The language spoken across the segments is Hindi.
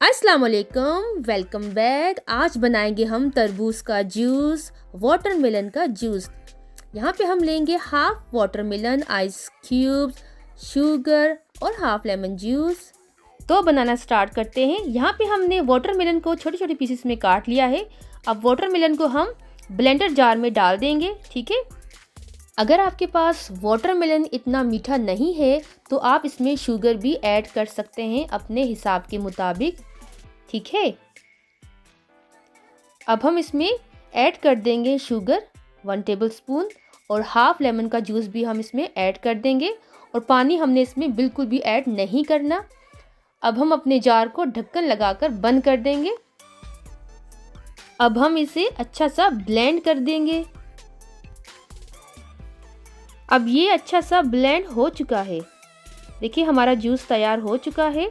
अस्सलाम वालेकुम, वेलकम बैक। आज बनाएंगे हम तरबूज का जूस, वाटरमेलन का जूस। यहाँ पे हम लेंगे half watermelon, ice cubes, sugar और हाफ लेमन जूस। तो बनाना स्टार्ट करते हैं। यहाँ पे हमने वाटरमेलन को छोटे छोटे पीसेस में काट लिया है। अब वाटरमेलन को हम ब्लेंडर जार में डाल देंगे, ठीक है। अगर आपके पास वाटरमेलन इतना मीठा नहीं है तो आप इसमें शुगर भी ऐड कर सकते हैं अपने हिसाब के मुताबिक, ठीक है। अब हम इसमें ऐड कर देंगे शुगर 1 टेबलस्पून और हाफ लेमन का जूस भी हम इसमें ऐड कर देंगे और पानी हमने इसमें बिल्कुल भी ऐड नहीं करना। अब हम अपने जार को ढक्कन लगाकर बंद कर देंगे। अब हम इसे अच्छा सा ब्लेंड कर देंगे। अब ये अच्छा सा ब्लेंड हो चुका है। देखिए हमारा जूस तैयार हो चुका है।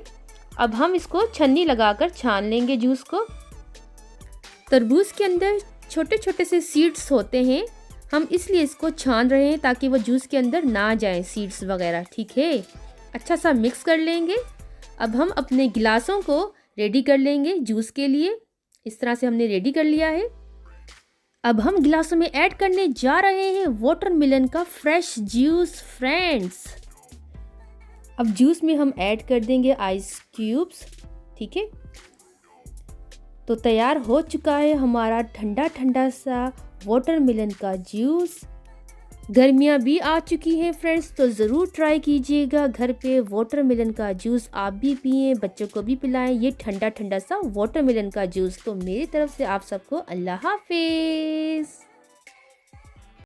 अब हम इसको छन्नी लगाकर छान लेंगे जूस को। तरबूज के अंदर छोटे छोटे से सीड्स होते हैं, हम इसलिए इसको छान रहे हैं ताकि वो जूस के अंदर ना जाए सीड्स वगैरह, ठीक है। अच्छा सा मिक्स कर लेंगे। अब हम अपने गिलासों को रेडी कर लेंगे जूस के लिए। इस तरह से हमने रेडी कर लिया है। अब हम गिलासों में ऐड करने जा रहे हैं वाटरमेलन का फ्रेश जूस फ्रेंड्स। अब जूस में हम ऐड कर देंगे आइस क्यूब्स, ठीक है। तो तैयार हो चुका है हमारा ठंडा ठंडा सा वाटरमेलन का जूस। गर्मियाँ भी आ चुकी हैं फ्रेंड्स, तो ज़रूर ट्राई कीजिएगा घर पे वाटरमेलन का जूस। आप भी पिए, बच्चों को भी पिलाएं ये ठंडा ठंडा सा वाटरमेलन का जूस। तो मेरी तरफ से आप सबको अल्लाह हाफिज़।